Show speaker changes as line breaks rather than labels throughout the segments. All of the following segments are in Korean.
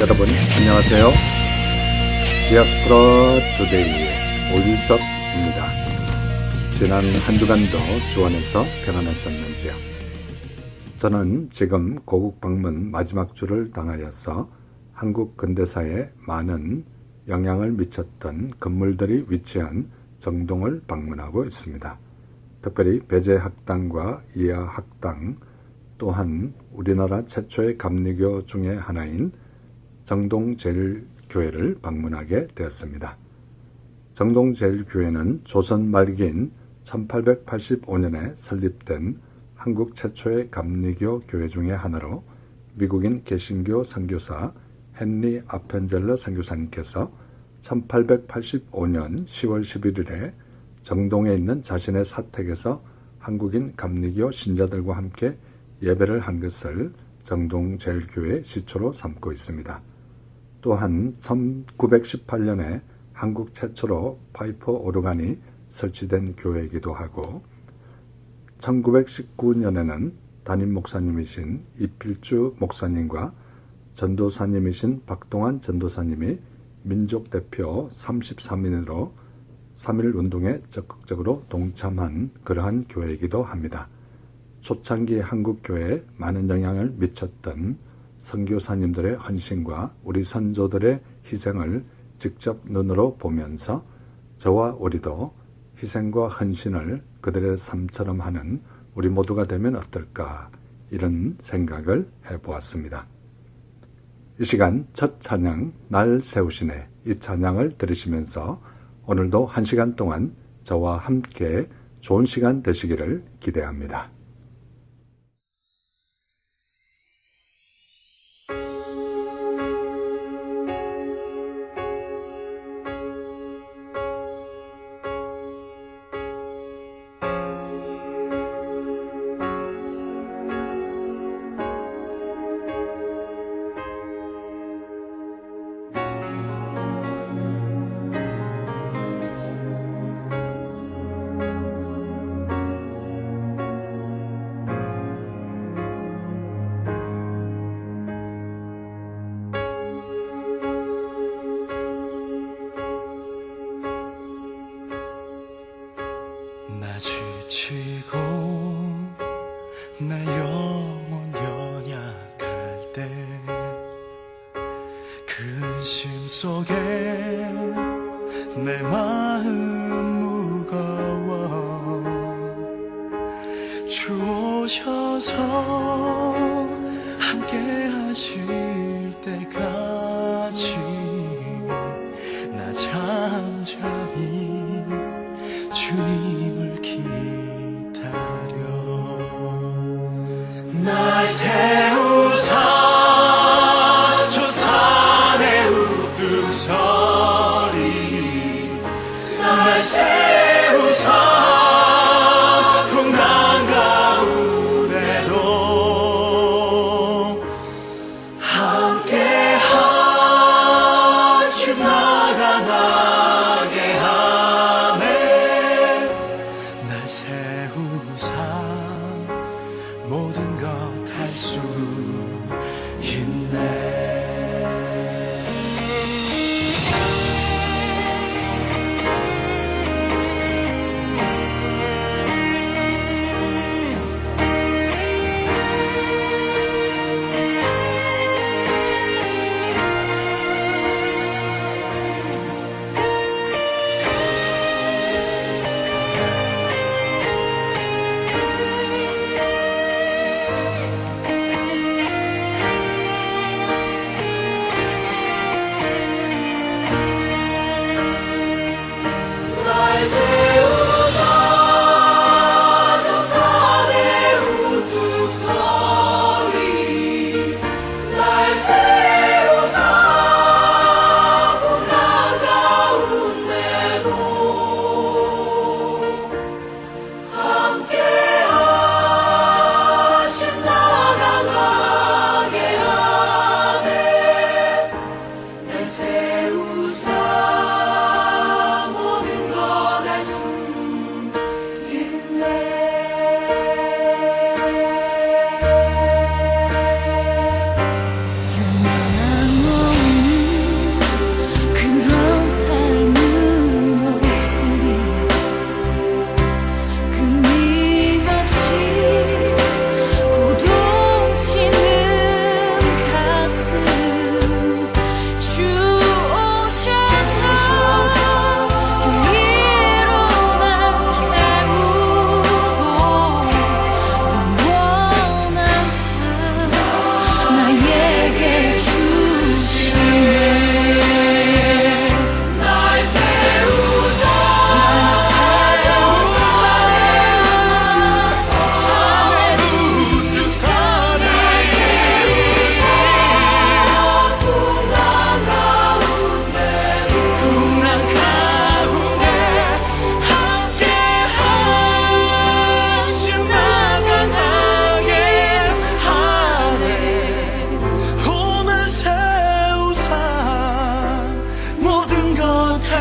여러분 안녕하세요. 디아스포라 투데이의 오윤석입니다. 지난 한 주간도 주원에서 평안하셨는지요? 저는 지금 고국 방문 마지막 주를 당하여서 한국 근대사에 많은 영향을 미쳤던 건물들이 위치한 정동을 방문하고 있습니다. 특별히 배제학당과 이하학당, 또한 우리나라 최초의 감리교 중의 하나인 정동제일교회를 방문하게 되었습니다. 정동제일교회는 조선 말기인 1885년에 설립된 한국 최초의 감리교 교회 중의 하나로 미국인 개신교 선교사 헨리 아펜젤러 선교사님께서 1885년 10월 11일에 정동에 있는 자신의 사택에서 한국인 감리교 신자들과 함께 예배를 한 것을 정동제일교회의 시초로 삼고 있습니다. 또한 1918년에 한국 최초로 파이프 오르간이 설치된 교회이기도 하고 1919년에는 담임 목사님이신 이필주 목사님과 전도사님이신 박동환 전도사님이 민족 대표 33인으로 3.1 운동에 적극적으로 동참한 그러한 교회이기도 합니다. 초창기 한국교회에 많은 영향을 미쳤던 선교사님들의 헌신과 우리 선조들의 희생을 직접 눈으로 보면서 저와 우리도 희생과 헌신을 그들의 삶처럼 하는 우리 모두가 되면 어떨까, 이런 생각을 해보았습니다. 이 시간 첫 찬양 날 세우시네, 이 찬양을 들으시면서 오늘도 1시간 동안 저와 함께 좋은 시간 되시기를 기대합니다.
나 지치고 내 영혼 연약할 때 근심 속에 내 마음 무거워 주 오셔서 함께 하실 때까지 나 잠잠히 주님을 기다려. 날 세우사 저 산에 우두서리 날 세우사 풍랑 가운데도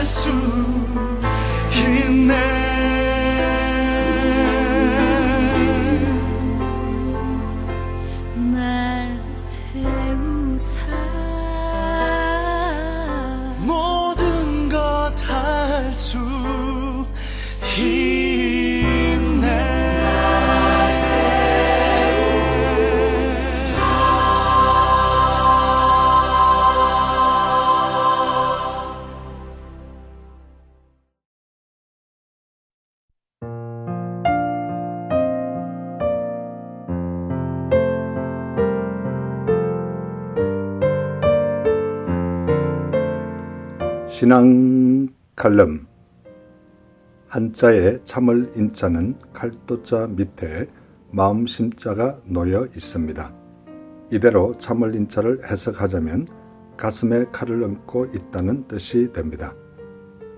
날 수 있네.
날 세우사
모든 것 할 수 있네.
신앙 칼럼. 한자에 참을 인자는 칼도자 밑에 마음 심자가 놓여 있습니다. 이대로 참을 인자를 해석하자면 가슴에 칼을 얹고 있다는 뜻이 됩니다.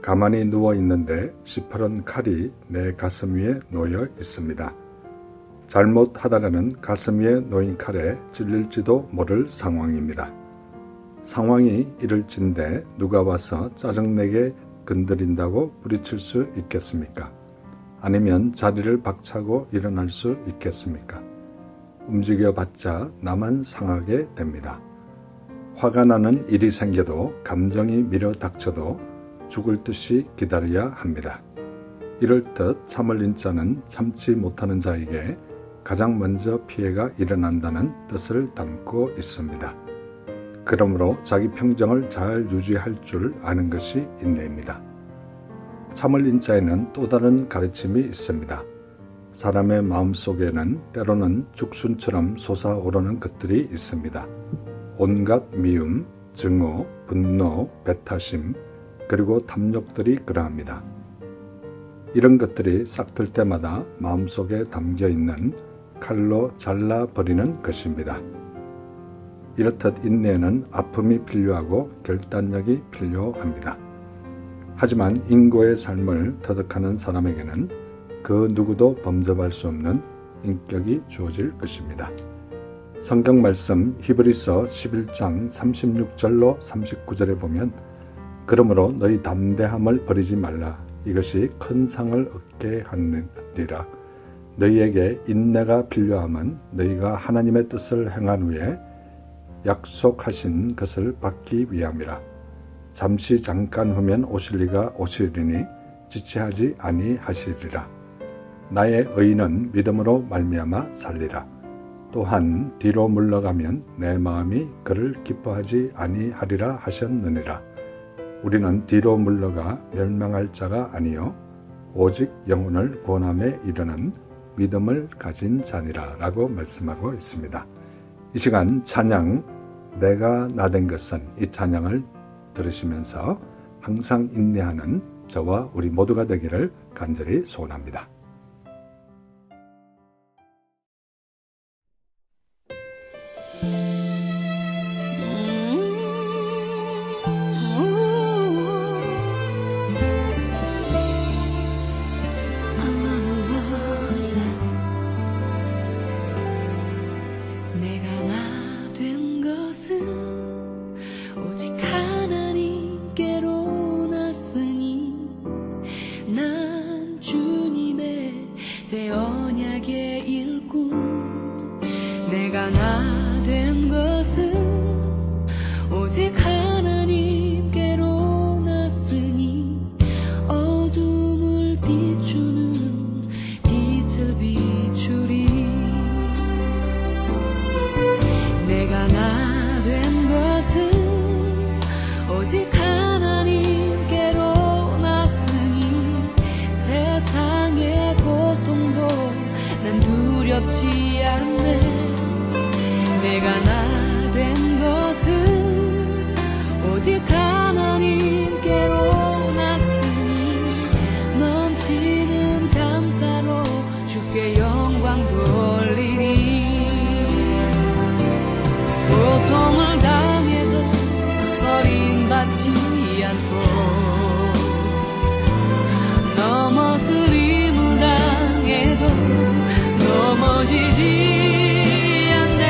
가만히 누워 있는데 시퍼런 칼이 내 가슴 위에 놓여 있습니다. 잘못하다가는 가슴 위에 놓인 칼에 찔릴지도 모를 상황입니다. 상황이 이럴진데 누가 와서 짜증내게 건드린다고 부딪힐 수 있겠습니까? 아니면 자리를 박차고 일어날 수 있겠습니까? 움직여봤자 나만 상하게 됩니다. 화가 나는 일이 생겨도 감정이 밀어닥쳐도 죽을 듯이 기다려야 합니다. 이럴 듯 참을 인자는 참지 못하는 자에게 가장 먼저 피해가 일어난다는 뜻을 담고 있습니다. 그러므로 자기 평정을 잘 유지할 줄 아는 것이 인내입니다. 참을 인자에는 또 다른 가르침이 있습니다. 사람의 마음속에는 때로는 죽순처럼 솟아오르는 것들이 있습니다. 온갖 미움, 증오, 분노, 배타심, 그리고 탐욕들이 그러합니다. 이런 것들이 싹틀 때마다 마음속에 담겨있는 칼로 잘라버리는 것입니다. 이렇듯 인내에는 아픔이 필요하고 결단력이 필요합니다. 하지만 인고의 삶을 터득하는 사람에게는 그 누구도 범접할 수 없는 인격이 주어질 것입니다. 성경 말씀 히브리서 11장 36절로 39절에 보면 그러므로 너희 담대함을 버리지 말라. 이것이 큰 상을 얻게 하느니라. 너희에게 인내가 필요함은 너희가 하나님의 뜻을 행한 후에 약속하신 것을 받기 위함이라. 잠시 잠깐 후면 오실 이가 오시리니 지체하지 아니하시리라. 나의 의인은 믿음으로 말미암아 살리라. 또한 뒤로 물러가면 내 마음이 그를 기뻐하지 아니하리라 하셨느니라. 우리는 뒤로 물러가 멸망할 자가 아니요 오직 영혼을 구원함에 이르는 믿음을 가진 자니라 라고 말씀하고 있습니다. 이 시간 찬양 내가 나된 것은, 이 찬양을 들으시면서 항상 인내하는 저와 우리 모두가 되기를 간절히 소원합니다.
내가 나 된 것은 오직 하나님께로 났으니 난 주님의 새 언약의 일꾼. 내가 나 된 것은 오직 하나님께로 났으니 어둠을 비추는 빛을 비추리. 내가 나 된 것은 오직 하나님께로 났으니 세상의 고통도 난 두렵지 않네. 내가 나 된 것은 오직 하나님께로 났으니 넘치는 감사로 주께 영광 돌리리. 고통을 당해도 버림받지 않고 넘어뜨림을 당해도 넘어지지 않네.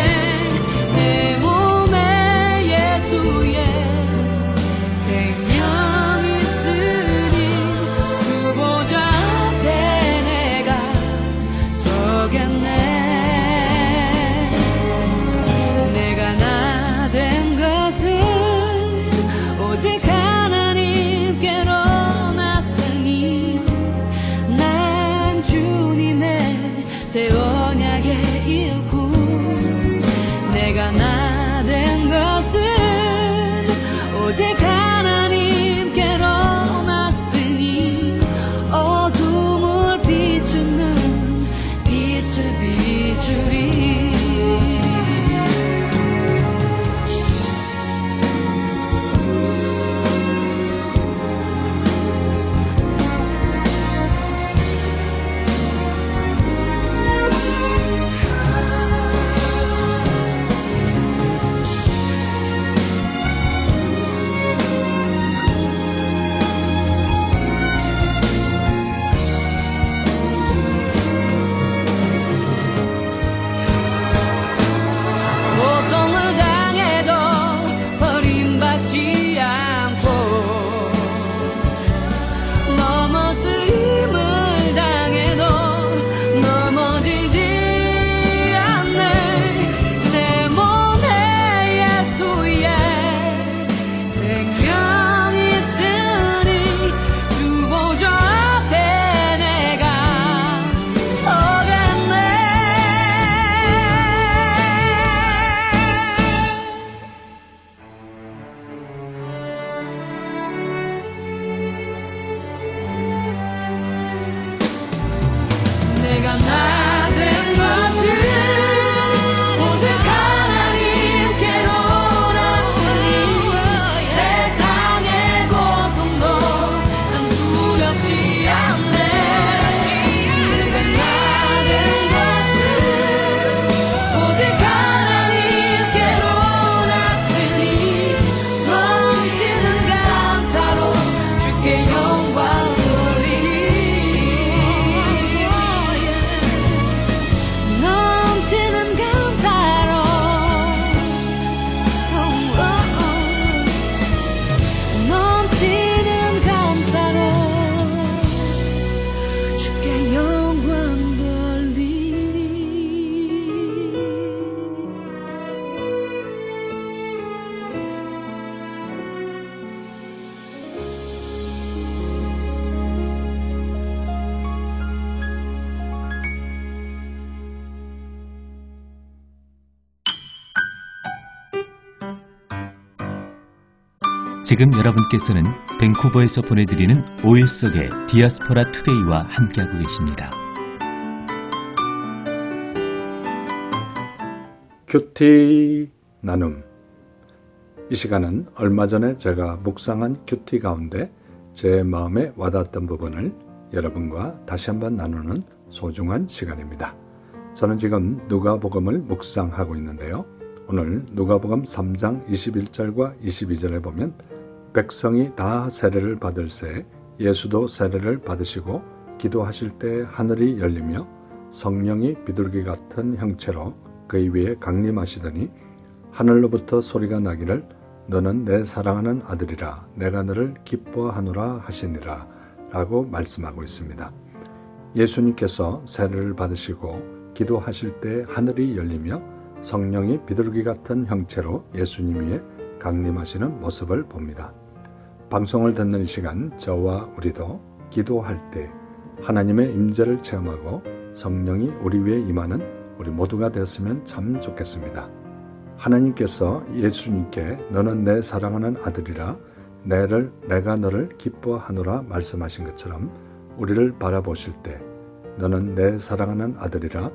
내 몸에 예수의 생명이 있으니 오직 하나님께로 났으니 난 주님의 새 언약의 일꾼 내가 나된 것은 오직 하나님께로 났으니 어둠을 비추는 빛을 비추리 고통을 당해도 버림받지 않고 넘어뜨림을 당해도 넘어지지 않네 내 몸에 예수의 생명이 있으니 주 보좌 앞에 내가 서겠네 내가 나된 것은 오직 하나님께로 났으니 세상의 고통도 난 두렵지 않네 내가 나된 것은 오직 하나님께로 났으니 넘치는 감사로 주께 영광 돌리리 넘치는 감사로 넘치는 감사로 주께 영광 돌리리
지금 여러분께서는 밴쿠버에서 보내드리는 5일 속의 디아스포라 투데이와 함께하고 계십니다.
큐티 나눔. 이 시간은 얼마 전에 제가 묵상한 큐티 가운데 제 마음에 와닿았던 부분을 여러분과 다시 한번 나누는 소중한 시간입니다. 저는 지금 누가복음을 묵상하고 있는데요. 오늘 누가복음 3장 21절과 22절에 보면 백성이 다 세례를 받을새 예수도 세례를 받으시고 기도하실 때 하늘이 열리며 성령이 비둘기 같은 형체로 그의 위에 강림하시더니 하늘로부터 소리가 나기를 너는 내 사랑하는 아들이라 내가 너를 기뻐하노라 하시니라 라고 말씀하고 있습니다. 예수님께서 세례를 받으시고 기도하실 때 하늘이 열리며 성령이 비둘기 같은 형체로 예수님 위에 강림하시는 모습을 봅니다. 방송을 듣는 이 시간 저와 우리도 기도할 때 하나님의 임재를 체험하고 성령이 우리 위에 임하는 우리 모두가 되었으면 참 좋겠습니다. 하나님께서 예수님께 너는 내 사랑하는 아들이라 내가 너를 기뻐하노라 말씀하신 것처럼 우리를 바라보실 때 너는 내 사랑하는 아들이라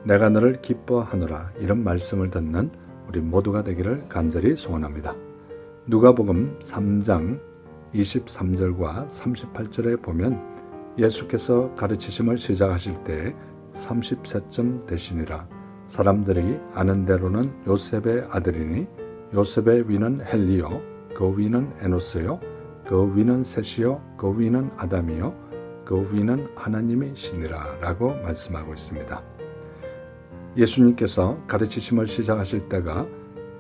내가 너를 기뻐하노라 이런 말씀을 듣는 우리 모두가 되기를 간절히 소원합니다. 누가복음 3장 23절과 38절에 보면 예수께서 가르치심을 시작하실 때 30세쯤 되시니라. 사람들이 아는 대로는 요셉의 아들이니 요셉의 위는 헬리요 그 위는 에노스요 그 위는 셋이요 그 위는 아담이요 그 위는 하나님이시니라 라고 말씀하고 있습니다. 예수님께서 가르치심을 시작하실 때가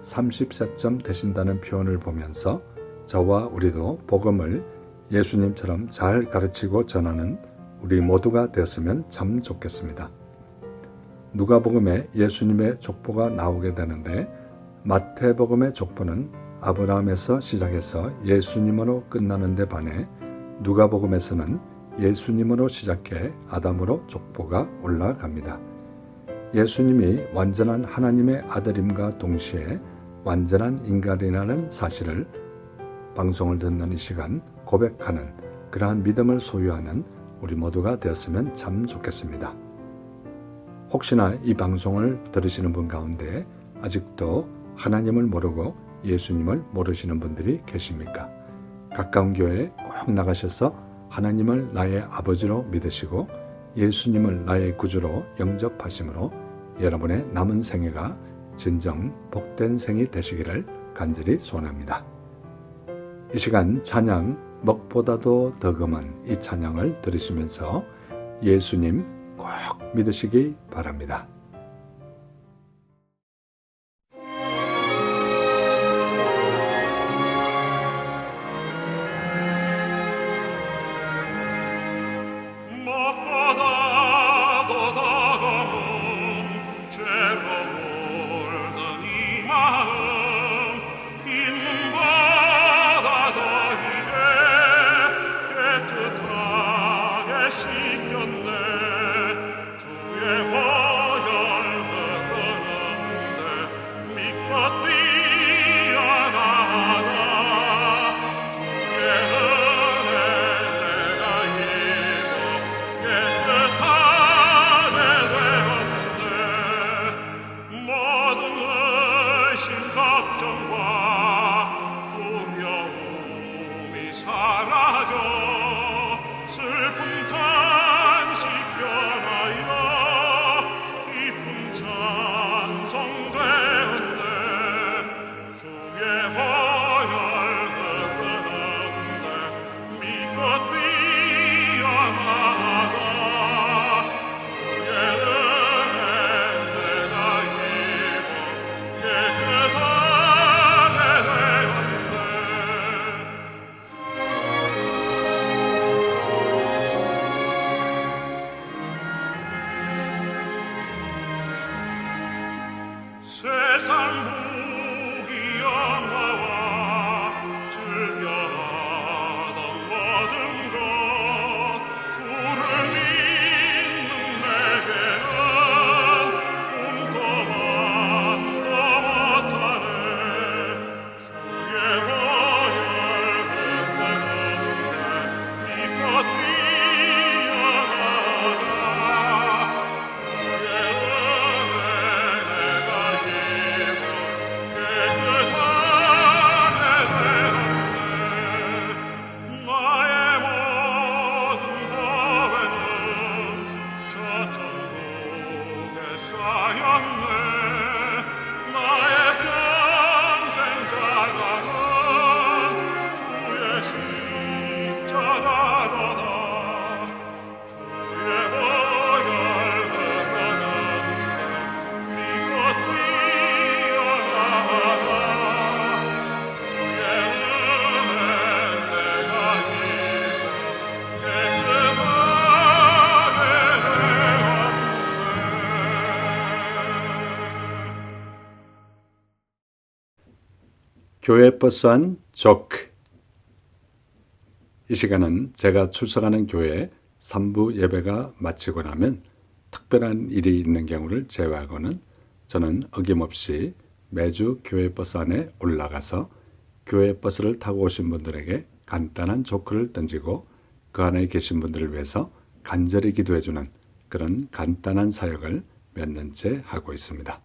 30세쯤 되신다는 표현을 보면서 저와 우리도 복음을 예수님처럼 잘 가르치고 전하는 우리 모두가 되었으면 참 좋겠습니다. 누가복음에 예수님의 족보가 나오게 되는데 마태복음의 족보는 아브라함에서 시작해서 예수님으로 끝나는 데 반해 누가복음에서는 예수님으로 시작해 아담으로 족보가 올라갑니다. 예수님이 완전한 하나님의 아들임과 동시에 완전한 인간이라는 사실을 방송을 듣는 이 시간 고백하는 그러한 믿음을 소유하는 우리 모두가 되었으면 참 좋겠습니다. 혹시나 이 방송을 들으시는 분 가운데 아직도 하나님을 모르고 예수님을 모르시는 분들이 계십니까? 가까운 교회에 꼭 나가셔서 하나님을 나의 아버지로 믿으시고 예수님을 나의 구주로 영접하심으로 여러분의 남은 생애가 진정 복된 생이 되시기를 간절히 소원합니다. 이 시간 찬양 먹보다도 더 금은 이 찬양을 들으시면서 예수님 꼭 믿으시기 바랍니다.
먹보다도 더 검은 죄로 물든 이 마음 인문보다 더 이게 깨끗하게 씻겼네. 주의 보혈 흐르는데 믿고 뛰어나가라. 주의 은혜 내가 입어 깨끗하게 되었네. 모든 의심 걱정과 두려움이 사라져 슬픔 탄식 변하여 기쁨 찬송 되었네. 주의 보혈 흐르는데 믿고 뛰어나가. 주의 은혜 내가 입어 깨끗하게 되었네. 세상 무기 영화와 즐겨하던 모든 것 주를 믿는 내게는 꿈도 못하네. 주의 보혈 흐르는데 믿고 뛰어나가. 주의 은혜 내가 입어 깨끗하게 되었네. 나의 모든 고뇌는 저 천국에 쌓였네. 나의 평생 자랑은 주의 십자가로다. 주의 보혈 흐르는데 믿고 뛰어나가. 주의 은혜 내가 입어 깨끗하게 되었네.
교회 버스 안 조크. 이 시간은 제가 출석하는 교회 3부 예배가 마치고 나면 특별한 일이 있는 경우를 제외하고는 저는 어김없이 매주 교회 버스 안에 올라가서 교회 버스를 타고 오신 분들에게 간단한 조크를 던지고 그 안에 계신 분들을 위해서 간절히 기도해주는 그런 간단한 사역을 몇 년째 하고 있습니다.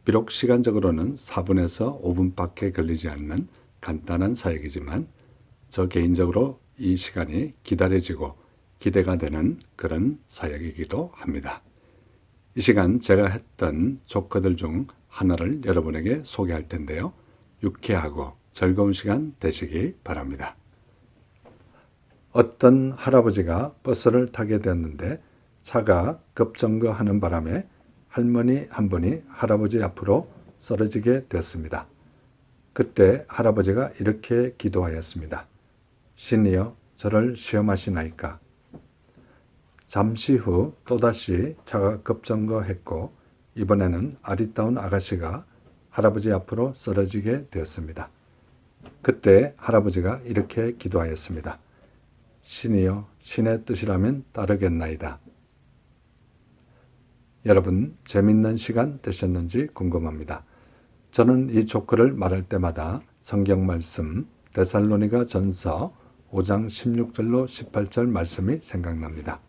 비록 시간적으로는 4분에서 5분밖에 걸리지 않는 간단한 사역이지만 저 개인적으로 이 시간이 기다려지고 기대가 되는 그런 사역이기도 합니다. 이 시간 제가 했던 조커들 중 하나를 여러분에게 소개할 텐데요. 유쾌하고 즐거운 시간 되시기 바랍니다. 어떤 할아버지가 버스를 타게 되었는데 차가 급정거하는 바람에 할머니 한 분이 할아버지 앞으로 쓰러지게 되었습니다. 그때 할아버지가 이렇게 기도하였습니다. 신이여 저를 시험하시나이까. 잠시 후 또다시 차가 급정거했고 이번에는 아리따운 아가씨가 할아버지 앞으로 쓰러지게 되었습니다. 그때 할아버지가 이렇게 기도하였습니다. 신이여, 신의 뜻이라면 따르겠나이다. 여러분, 재밌는 시간 되셨는지 궁금합니다. 저는 이 조커를 말할 때마다 성경 말씀 데살로니가 전서 5장 16절로 18절 말씀이 생각납니다.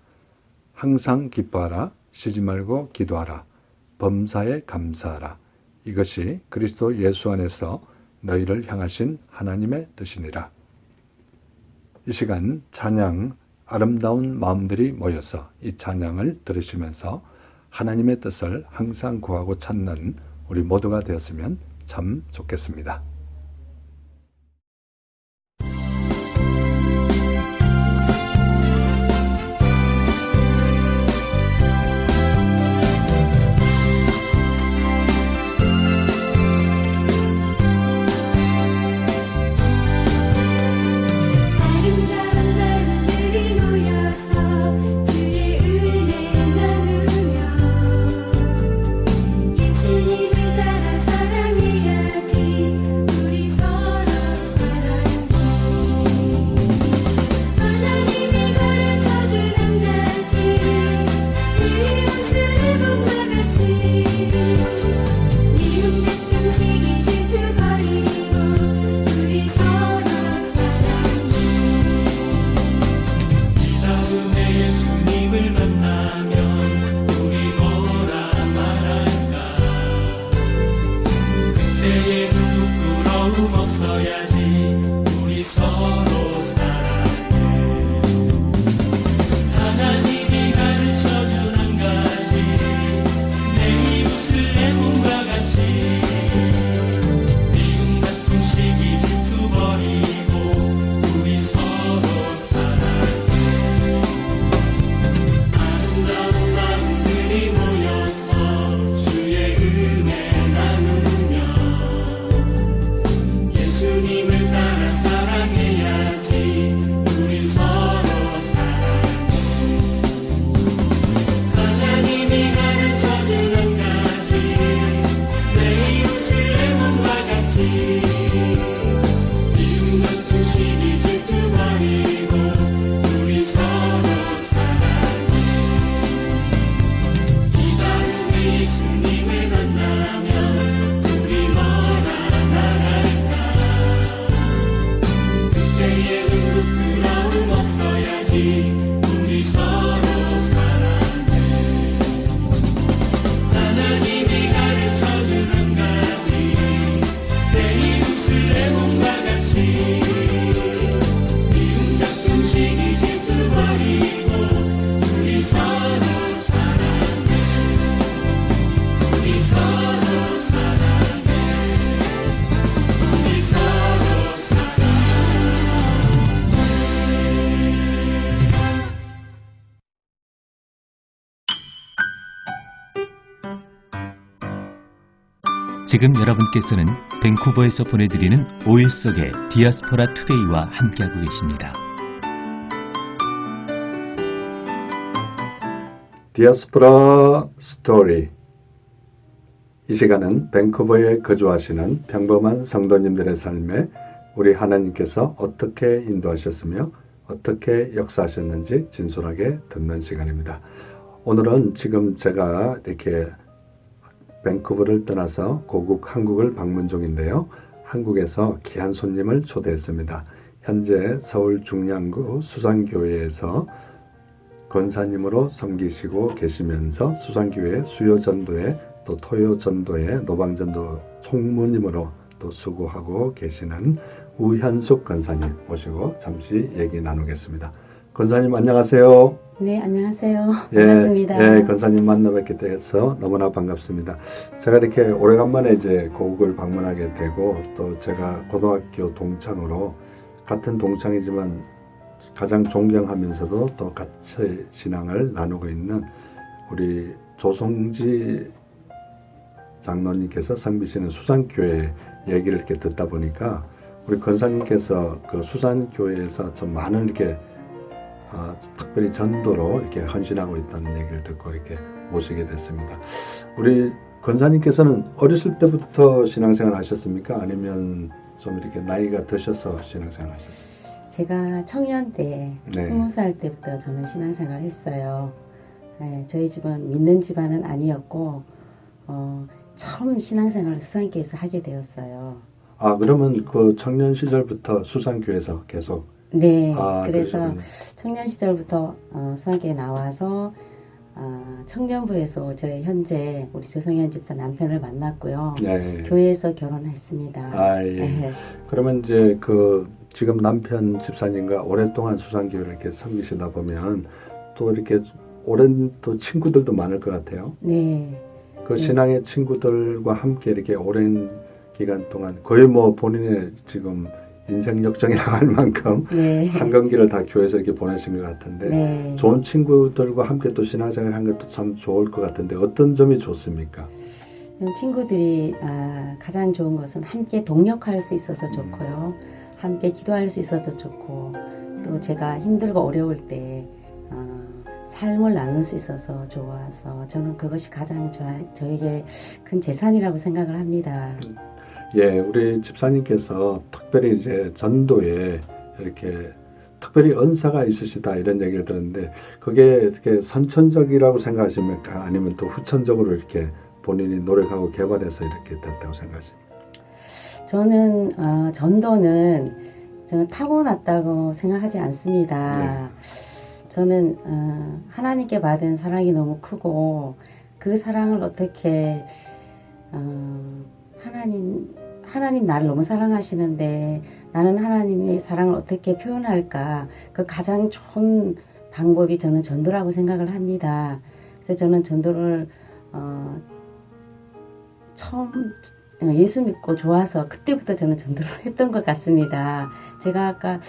항상 기뻐하라, 쉬지 말고 기도하라, 범사에 감사하라. 이것이 그리스도 예수 안에서 너희를 향하신 하나님의 뜻이니라. 이 시간 찬양, 아름다운 마음들이 모여서 이 찬양을 들으시면서 하나님의 뜻을 항상 구하고 찾는 우리 모두가 되었으면 참 좋겠습니다.
아름다운 마음들이 모여서 주의 은혜 나누며 예수님을 따라 사랑해야지 우리 서로 사랑해 하나님이 가르쳐주는 가지 이웃을 해본과 같이 미움 같은 시기 질투 버리고 우리 서로 사랑해
다음에 예수님을 만나면 우리 뭐라 말할까? 그때에는 부끄러움 없어야지 우리 서로 사랑해 하나님이 가르쳐준 한 가지 내 이웃을 내 몸과 같이 미움 같은 시기 질투 버리고 우리 서로 사랑해 아름다운 마음들이 모여서 주의 은혜 나누며 예수님을 따라 사랑해야지 우리 서로 사랑해 하나님이 가르쳐준 한 가지 내 이웃을 내 몸과 같이 미움 같은 시기 질투 버리고 우리 서로 사랑해 이 다음에 예수님을 만나면 우리 뭐라 말할까? 그때에는 부끄러움 없어야지 우리 서로 사랑해 하나님이 가르쳐준 한 가지 내 이웃을 내 몸과 같이 미움 같은 시기 질투 버리고 우리 서로 사랑해 우리 서로 사랑해 우리 서로
지금 여러분께서는 밴쿠버에서 보내드리는 5일 속의 디아스포라 투데이와 함께하고 계십니다.
디아스포라 스토리. 이 시간은 밴쿠버에 거주하시는 평범한 성도님들의 삶에 우리 하나님께서 어떻게 인도하셨으며 어떻게 역사하셨는지 진솔하게 듣는 시간입니다. 오늘은 지금 제가 이렇게 밴쿠버를 떠나서 고국 한국을 방문 중인데요. 한국에서 귀한 손님을 초대했습니다. 현재 서울 중량구 수산교회에서 권사님으로 섬기시고 계시면서 수산교회 수요전도회 또 토요전도회 노방전도 총무님으로 또 수고하고 계시는 우현숙 권사님 모시고 잠시 얘기 나누겠습니다. 권사님 안녕하세요.
네, 안녕하세요. 반갑습니다.
예, 권사님 만나뵙게 돼서 너무나 반갑습니다. 제가 이렇게 오래간만에 이제 고국을 방문하게 되고 또 제가 고등학교 동창으로 같은 동창이지만 가장 존경하면서도 또 같이 신앙을 나누고 있는 우리 조성지 장로님께서 섬기시는 수산교회 얘기를 이렇게 듣다 보니까 우리 권사님께서 그 수산교회에서 좀 많은 이렇게 특별히 전도로 이렇게 헌신하고 있다는 얘기를 듣고 이렇게 모시게 됐습니다. 우리 권사님께서는 어렸을 때부터 신앙생활 하셨습니까? 아니면 좀 이렇게 나이가 드셔서 신앙생활 하셨어요?
제가 청년 때,
네.
20살 때부터 저는 신앙생활을 했어요. 네, 저희 집은 믿는 집안은 아니었고, 처음 신앙생활을 수산교회에서 하게 되었어요.
아, 그러면 그 청년 시절부터 수산교회에서 계속
네, 그래서
그러시군요.
청년 시절부터 수산교회 나와서 청년부에서 저희 현재 우리 조성현 집사 남편을 만났고요.
네.
교회에서 결혼했습니다.
아, 예.
네.
그러면 이제 그 지금 남편 집사님과 오랫동안 수산교회를 이렇게 섬기시다 보면 또 이렇게 오랜 또 친구들도 많을 것 같아요.
네.
그 신앙의 친구들과 함께 이렇게 오랜 기간 동안 거의 뭐 본인의 지금 인생 역정이라고 할 만큼
네.
한강길을 다 교회에서 이렇게 보내신 것 같은데
네.
좋은 친구들과 함께 또 신앙생활 한 것도 참 좋을 것 같은데 어떤 점이 좋습니까?
친구들이 가장 좋은 것은 함께 동력할 수 있어서 좋고요. 함께 기도할 수 있어서 좋고 또 제가 힘들고 어려울 때 삶을 나눌 수 있어서 좋아서 저는 그것이 가장 저에게 큰 재산이라고 생각을 합니다.
예, 우리 집사님께서 특별히 이제 전도에 이렇게 특별히 은사가 있으시다 이런 얘기를 들었는데 그게 이렇게 선천적이라고 생각하십니까? 아니면 또 후천적으로 이렇게 본인이 노력하고 개발해서 이렇게 됐다고 생각하십니까?
저는 전도는 저는 타고났다고 생각하지 않습니다. 저는 하나님께 받은 사랑이 너무 크고 그 사랑을 어떻게 하나님 나를 너무 사랑하시는데 나는 하나님의 사랑을 어떻게 표현할까? 그 가장 좋은 방법이 저는 전도라고 생각을 합니다. 그래서 저는 전도를 처음 예수 믿고 좋아서 그때부터 저는 전도를 했던 것 같습니다. 제가 아까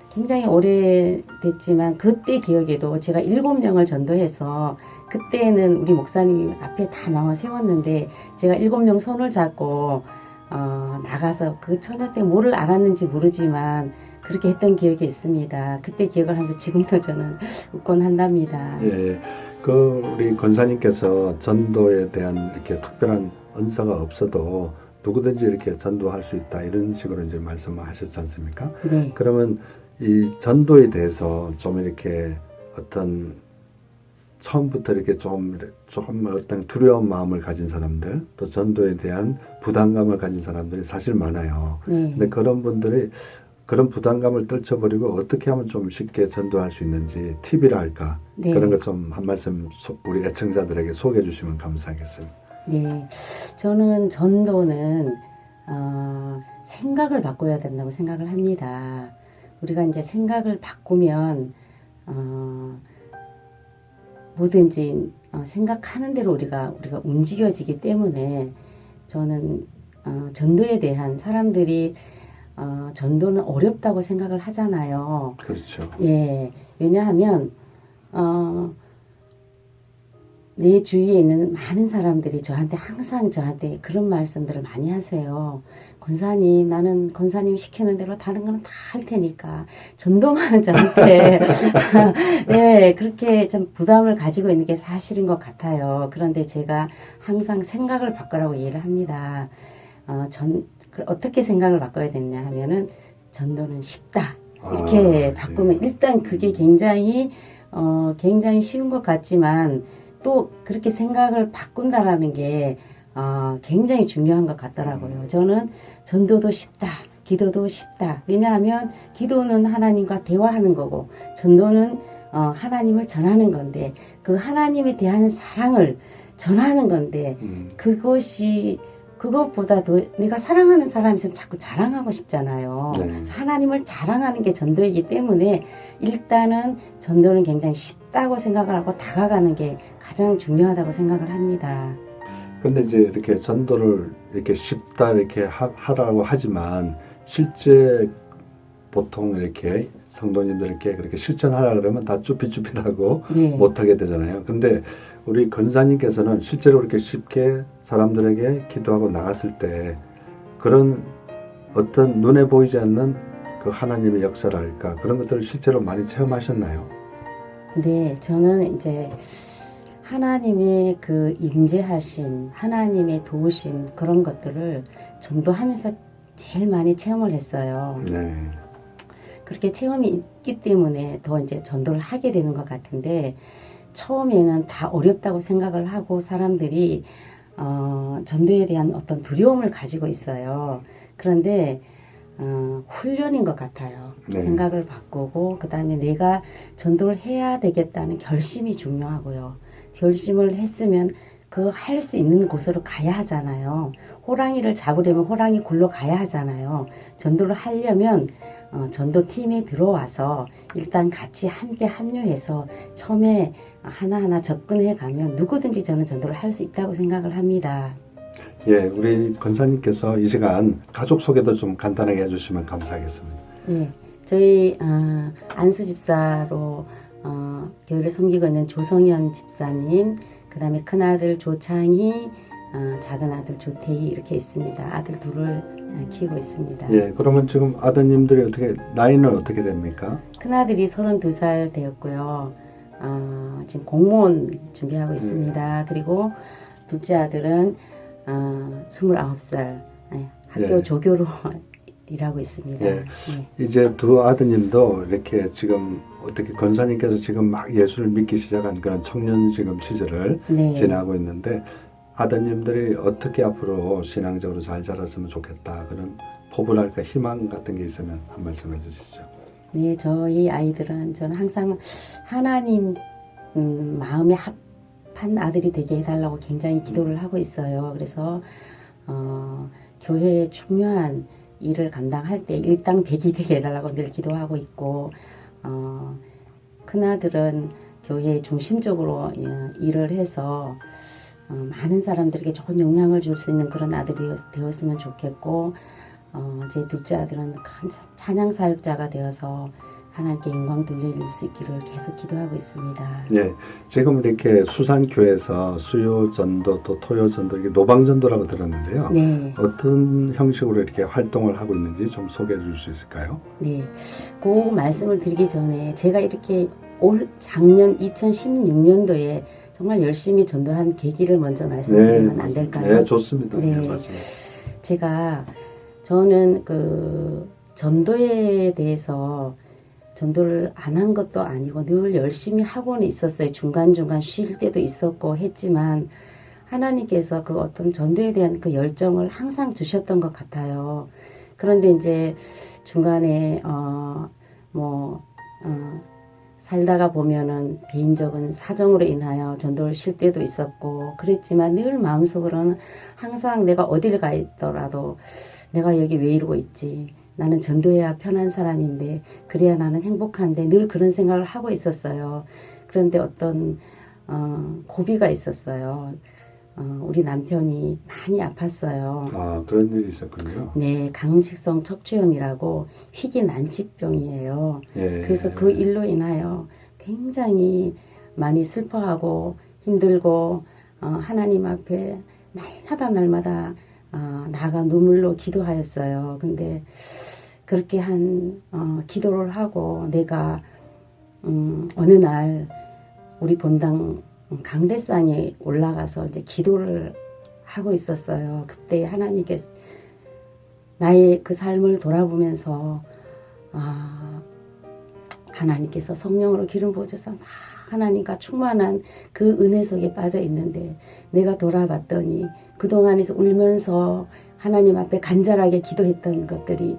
굉장히 오래됐지만 그때 기억에도 제가 7명을 전도해서 그때는 우리 목사님이 앞에 다 나와 세웠는데 제가 7명 손을 잡고 나가서 그 처녀 때 뭐를 알았는지 모르지만 그렇게 했던 기억이 있습니다. 그때 기억을 하면서 지금도 저는 웃곤 한답니다.
예, 그 우리 권사님께서 전도에 대한 이렇게 특별한 은사가 없어도 누구든지 이렇게 전도할 수 있다 이런 식으로 이제 말씀하셨지 않습니까?
네.
그러면 이 전도에 대해서 좀 이렇게 어떤 처음부터 이렇게 좀 어떤 두려운 마음을 가진 사람들 또 전도에 대한 부담감을 가진 사람들이 사실 많아요.
네.
근데 그런 분들이 그런 부담감을 떨쳐버리고 어떻게 하면 좀 쉽게 전도할 수 있는지 팁이라 할까
네.
그런 걸 좀 한 말씀 우리 애청자들에게 소개해 주시면 감사하겠습니다.
네, 저는 전도는 생각을 바꿔야 된다고 생각을 합니다. 우리가 이제 생각을 바꾸면 뭐든지 생각하는 대로 우리가 움직여지기 때문에 저는 전도에 대한 사람들이 전도는 어렵다고 생각을 하잖아요.
그렇죠.
예, 왜냐하면 내 주위에 있는 많은 사람들이 항상 저한테 그런 말씀들을 많이 하세요. 권사님, 나는 권사님 시키는 대로 다른 거는 다 할 테니까 전도만은 저한테 예, 그렇게 좀 부담을 가지고 있는 게 사실인 것 같아요. 그런데 제가 항상 생각을 바꾸라고 얘기를 합니다. 어떻게 생각을 바꿔야 되냐 하면은 전도는 쉽다. 이렇게 바꾸면 일단 그게 굉장히 쉬운 것 같지만 또 그렇게 생각을 바꾼다라는 게 굉장히 중요한 것 같더라고요. 저는 전도도 쉽다. 기도도 쉽다. 왜냐하면 기도는 하나님과 대화하는 거고 전도는 하나님을 전하는 건데 그 하나님에 대한 사랑을 전하는 건데 그것보다도 내가 사랑하는 사람이 있으면 자꾸 자랑하고 싶잖아요.
네.
그래서 하나님을 자랑하는 게 전도이기 때문에 일단은 전도는 굉장히 쉽다고 생각을 하고 다가가는 게 가장 중요하다고 생각을 합니다.
근데 이제 이렇게 전도를 이렇게 쉽다 이렇게 하라고 하지만 실제 보통 이렇게 성도님들 이렇게 그렇게 실천하라 그러면 다 쭈삣쭈삣하고
네.
못하게 되잖아요. 근데 우리 권사님께서는 실제로 그렇게 쉽게 사람들에게 기도하고 나갔을 때 그런 어떤 눈에 보이지 않는 그 하나님의 역사랄까 그런 것들을 실제로 많이 체험하셨나요?
네, 저는 이제 하나님의 그 임재하심, 하나님의 도우심 그런 것들을 전도하면서 제일 많이 체험을 했어요.
네.
그렇게 체험이 있기 때문에 더 이제 전도를 하게 되는 것 같은데 처음에는 다 어렵다고 생각을 하고 사람들이 전도에 대한 어떤 두려움을 가지고 있어요. 그런데 훈련인 것 같아요.
네.
생각을 바꾸고 그다음에 내가 전도를 해야 되겠다는 결심이 중요하고요. 결심을 했으면 그 할 수 있는 곳으로 가야 하잖아요. 호랑이를 잡으려면 호랑이 굴로 가야 하잖아요. 전도를 하려면 전도팀에 들어와서 일단 같이 함께 합류해서 처음에 하나하나 접근해 가면 누구든지 저는 전도를 할 수 있다고 생각을 합니다.
예, 우리 권사님께서 이 시간 가족 소개도 좀 간단하게 해주시면 감사하겠습니다.
예, 저희 안수 집사로 교회를 섬기고 있는 조성현 집사님, 그 다음에 큰아들 조창희, 작은아들 조태희 이렇게 있습니다. 아들 둘을 키우고 있습니다.
예, 그러면 지금 아드님들이 어떻게 나이는 어떻게 됩니까?
큰아들이 32살 되었고요. 지금 공무원 준비하고 있습니다. 그리고 둘째 아들은 29살 학교
예.
조교로 일하고 있습니다.
예.
예.
이제 두 아드님도 이렇게 지금 어떻게 권사님께서 지금 막 예수를 믿기 시작한 그런 청년 지금 시절을
네.
지나고 있는데 아드님들이 어떻게 앞으로 신앙적으로 잘 자랐으면 좋겠다 그런 포부랄까 희망 같은 게 있으면 한 말씀 해주시죠.
네, 저희 아이들은 저는 항상 하나님 마음에 합한 아들이 되게 해달라고 굉장히 기도를 하고 있어요. 그래서 교회의 중요한 일을 감당할 때 일당백이 되게 해달라고 늘 기도하고 있고 큰아들은 교회의 중심적으로 일을 해서 많은 사람들에게 좋은 영향을 줄 수 있는 그런 아들이 되었으면 좋겠고 제 둘째 아들은 큰 찬양 사역자가 되어서 하나님께 영광 돌릴 수 있기를 계속 기도하고 있습니다.
예, 지금 이렇게 수산교회에서 수요전도 또 토요전도 이게 노방전도라고 들었는데요.
네,
어떤 형식으로 이렇게 활동을 하고 있는지 좀 소개해 줄 수 있을까요?
네. 그 말씀을 드리기 전에 제가 이렇게 올 작년 2016년도에 정말 열심히 전도한 계기를 먼저 말씀드리면 안 될까요?
네, 좋습니다.
네.
네, 말씀.
저는 그 전도에 대해서 전도를 안 한 것도 아니고 늘 열심히 하고는 있었어요. 중간중간 쉴 때도 있었고 했지만 하나님께서 그 어떤 전도에 대한 그 열정을 항상 주셨던 것 같아요. 그런데 이제 중간에 살다가 보면은 개인적인 사정으로 인하여 전도를 쉴 때도 있었고 그랬지만 늘 마음속으로는 항상 내가 어딜 가 있더라도 내가 여기 왜 이러고 있지? 나는 전도해야 편한 사람인데 그래야 나는 행복한데 늘 그런 생각을 하고 있었어요. 그런데 어떤 고비가 있었어요. 우리 남편이 많이 아팠어요.
아, 그런 일이 있었군요.
네, 강직성 척추염이라고 희귀 난치병이에요.
예.
그래서 그 일로 인하여 굉장히 많이 슬퍼하고 힘들고 하나님 앞에 날마다 나가 눈물로 기도하였어요. 근데 그렇게 기도를 하고 내가 어느 날 우리 본당 강대상에 올라가서 이제 기도를 하고 있었어요. 그때 하나님께서 나의 그 삶을 돌아보면서 하나님께서 성령으로 기름 부어줘서 막 하나님과 충만한 그 은혜 속에 빠져 있는데 내가 돌아봤더니 그동안에서 울면서 하나님 앞에 간절하게 기도했던 것들이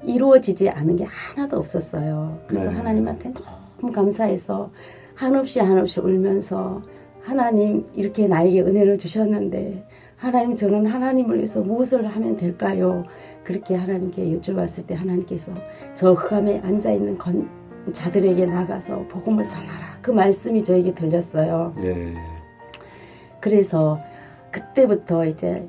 이루어지지 않은 게 하나도 없었어요. 그래서
네.
하나님 앞에 너무 감사해서 한없이 울면서 하나님 이렇게 나에게 은혜를 주셨는데 하나님 저는 하나님을 위해서 무엇을 하면 될까요? 그렇게 하나님께 여쭤봤을 때 하나님께서 저 흑암에 앉아있는 자들에게 나가서 복음을 전하라. 그 말씀이 저에게 들렸어요.
예.
그래서 그때부터 이제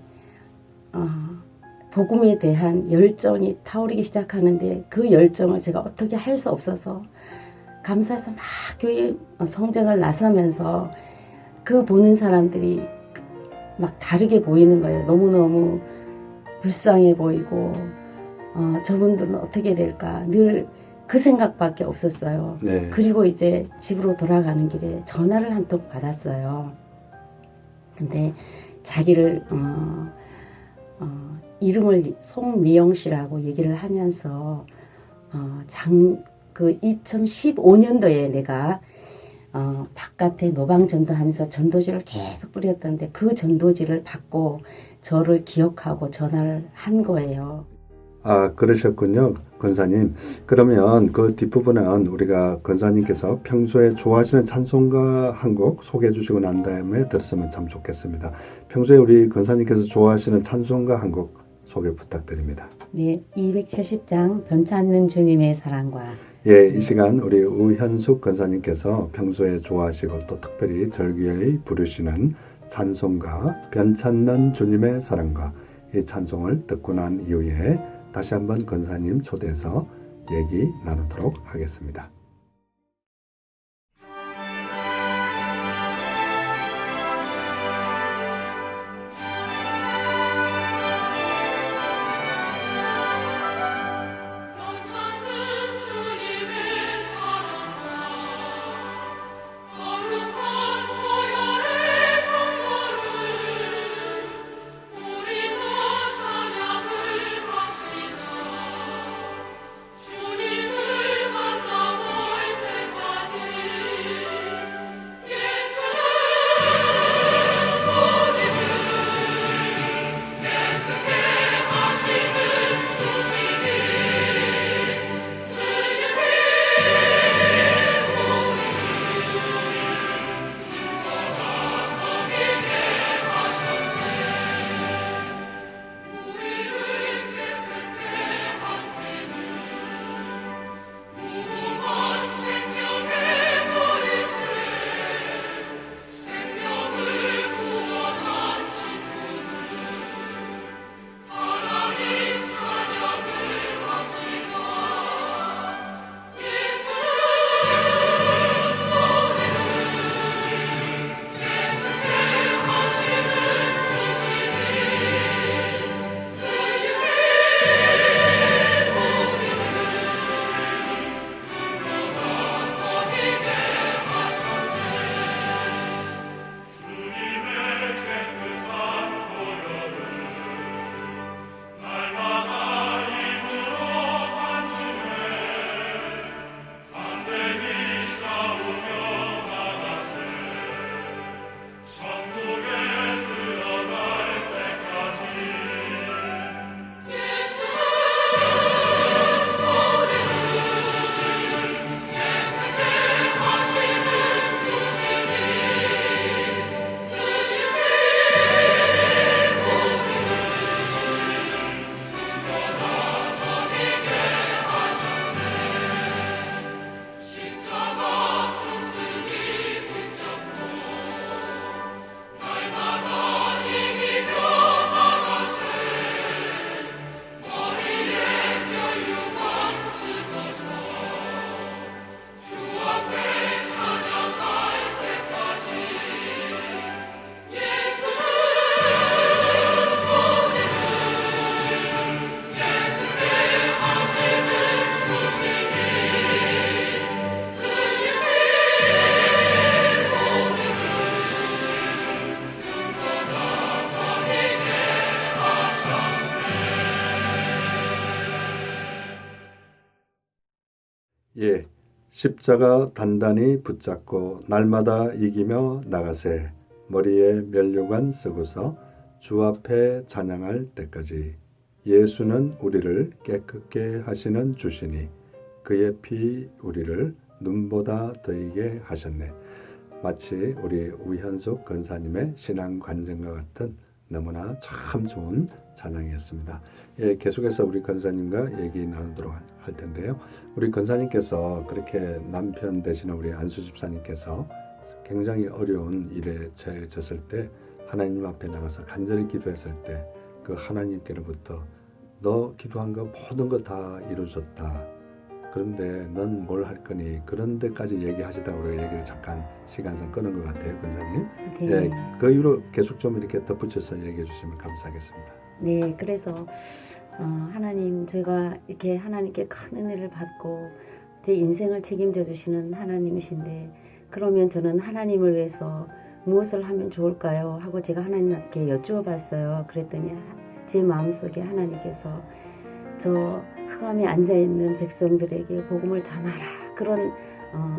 복음에 대한 열정이 타오르기 시작하는데 그 열정을 제가 어떻게 할 수 없어서 감사해서 막 교회 성전을 나서면서 그 보는 사람들이 막 다르게 보이는 거예요. 너무너무 불쌍해 보이고 저분들은 어떻게 될까 늘 그 생각밖에 없었어요.
네.
그리고 이제 집으로 돌아가는 길에 전화를 한 통 받았어요. 근데 자기를 이름을 송미영 씨라고 얘기를 하면서 그 2015년도에 내가 바깥에 노방 전도하면서 전도지를 계속 뿌렸던데 그 전도지를 받고 저를 기억하고 전화를 한 거예요.
아, 그러셨군요, 권사님. 그러면 그 뒷부분은 우리가 권사님께서 평소에 좋아하시는 찬송가 한 곡 소개해 주시고 난 다음에 들었으면 참 좋겠습니다. 평소에 우리 권사님께서 좋아하시는 찬송가 한 곡 소개 부탁드립니다.
네, 270장 변치 않는 주님의 사랑과
예, 이 시간 우리 우현숙 권사님께서 평소에 좋아하시고 또 특별히 절기에 부르시는 찬송가 변찮는 주님의 사랑과 이 찬송을 듣고 난 이후에 다시 한번 권사님 초대해서 얘기 나누도록 하겠습니다.
변찮는 주님의 사랑과 거룩한 보혈의 공로를 우리도 찬양을 합시다. 주님을 만나볼 때까지 예수는 우리를 깨끗게 하시는 주시니 무궁한 생명의 머리새 생명을 구원한 친구는 하나님 찬양을 합시다. 예수는 우리를 깨끗게 하시는 주시니 주님의 깨끗한 보혈을 날마다 입으로 간증해 담대히 싸우며 나가세 천국에 들어갈 때까지 예수는 우리를 깨끗게 하시는 주시니 십자가 튼튼히 붙잡고 날마다 이기며 나가세 머리에 면류관 쓰고서 주 앞에 찬양할 때까지 예수는 우리를 깨끗게 하시는 주시니
예, 십자가 단단히 붙잡고 날마다 이기며 나가세 머리에 면류관 쓰고서 주 앞에 찬양할 때까지 예수는 우리를 깨끗게 하시는 주시니 그의 피 우리를 눈보다 더이게 하셨네. 마치 우리 우현숙 권사님의 신앙 관증과 같은 너무나 참 좋은 찬양이었습니다. 예, 계속해서 우리 권사님과 얘기 나누도록 할 텐데요. 우리 권사님께서 그렇게 남편 되시는 우리 안수 집사님께서 굉장히 어려운 일에 처해졌을 때 하나님 앞에 나가서 간절히 기도했을 때 그 하나님께로부터 너 기도한 거 모든 거 다 이루어졌다. 그런데 넌 뭘 할 거니? 그런 데까지 얘기하시다고 얘기를 잠깐 시간상 끄는 것 같아요, 권사님.
네.
예, 그 이후로 계속 좀 이렇게 덧붙여서 얘기해 주시면 감사하겠습니다.
네, 그래서 하나님, 제가 이렇게 하나님께 큰 은혜를 받고 제 인생을 책임져 주시는 하나님이신데, 그러면 저는 하나님을 위해서 무엇을 하면 좋을까요? 하고 제가 하나님께 여쭈어 봤어요. 그랬더니 제 마음속에 하나님께서 저 흑암에 앉아있는 백성들에게 복음을 전하라 그런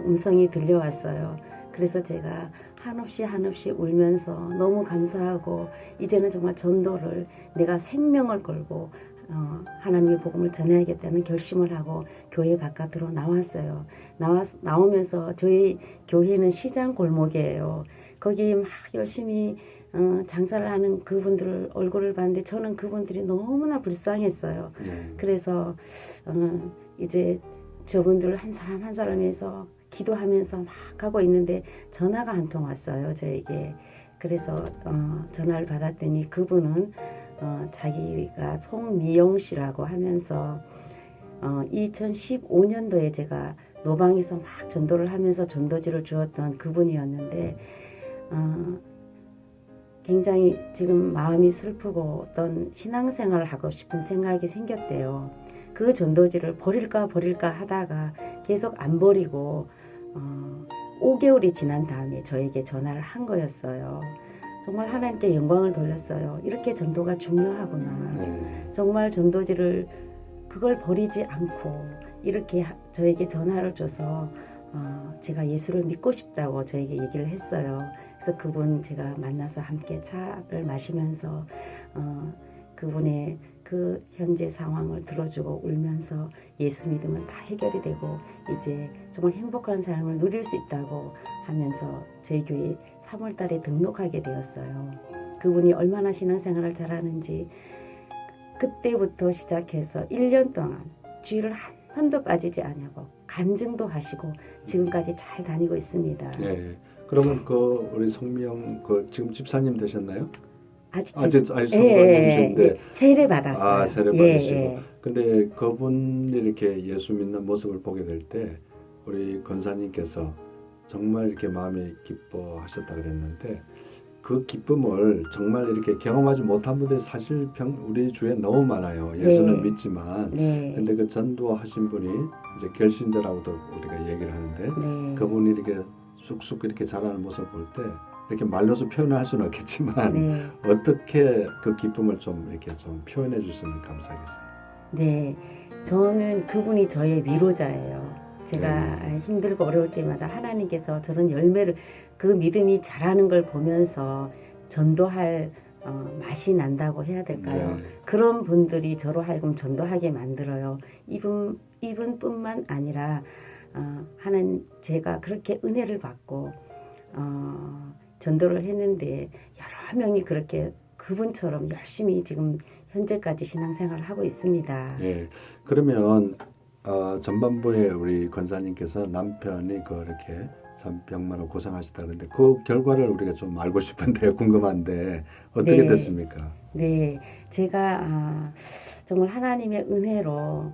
음성이 들려왔어요. 그래서 제가 한없이 울면서 너무 감사하고 이제는 정말 전도를 내가 생명을 걸고 하나님의 복음을 전해야겠다는 결심을 하고 교회 바깥으로 나왔어요. 나오면서 저희 교회는 시장 골목이에요. 거기 막 열심히 장사를 하는 그분들 얼굴을 봤는데 저는 그분들이 너무나 불쌍했어요. 그래서 이제 저분들 한 사람 한 사람에서 기도하면서 막 하고 있는데 전화가 한 통 왔어요, 저에게. 그래서 전화를 받았더니 그분은 자기가 송미영 씨라고 하면서 2015년도에 제가 노방에서 막 전도를 하면서 전도지를 주었던 그분이었는데 굉장히 지금 마음이 슬프고 어떤 신앙생활을 하고 싶은 생각이 생겼대요. 그 전도지를 버릴까 하다가 계속 안 버리고 5개월이 지난 다음에 저에게 전화를 한 거였어요. 정말 하나님께 영광을 돌렸어요. 이렇게 전도가 중요하구나. 정말 전도지를 그걸 버리지 않고 이렇게 저에게 전화를 줘서 제가 예수를 믿고 싶다고 저에게 얘기를 했어요. 그래서 그분 제가 만나서 함께 차를 마시면서 그분의 그 현재 상황을 들어주고 울면서 예수 믿으면 다 해결이 되고 이제 정말 행복한 삶을 누릴 수 있다고 하면서 저희 교회 3월 달에 등록하게 되었어요. 그분이 얼마나 신앙생활을 잘하는지 그때부터 시작해서 1년 동안 주일을 한 번도 빠지지 않냐고 간증도 하시고 지금까지 잘 다니고 있습니다.
예. 그러면 그 우리 송미영 그 지금 집사님 되셨나요?
아직
성도님이신데
세례 받았어요.
세례 받으시고. 근데 그분이 이렇게 예수 믿는 모습을 보게 될 때 우리 권사님께서 정말 이렇게 마음이 기뻐하셨다 그랬는데 그 기쁨을 정말 이렇게 경험하지 못한 분들이 사실 우리 주위에 너무 많아요. 예수는 믿지만. 근데 그 전도하신 분이 이제 결신자라고도 우리가 얘기를 하는데 그분이 이렇게 쑥쑥 이렇게 자라는 모습을 볼 때 이렇게 말로서 표현을 할 수는 없겠지만 어떻게 그 기쁨을 좀 이렇게 좀 표현해 주시면 감사하겠습니다.
네, 저는 그분이 저의 위로자예요. 제가 힘들고 어려울 때마다 하나님께서 저런 열매를 그 믿음이 자라는 걸 보면서 전도할 맛이 난다고 해야 될까요? 그런 분들이 저로 하여금 전도하게 만들어요. 이분뿐만 아니라 하나님 제가 그렇게 은혜를 받고 전도를 했는데 여러 명이 그렇게 그분처럼 열심히 지금 현재까지 신앙생활을 하고 있습니다.
예. 그러면 전반부에 우리 권사님께서 남편이 그렇게 참 병마로 고생하셨다 그러는데 그 결과를 우리가 좀 알고 싶은데 궁금한데 어떻게 됐습니까?
네, 제가 정말 하나님의 은혜로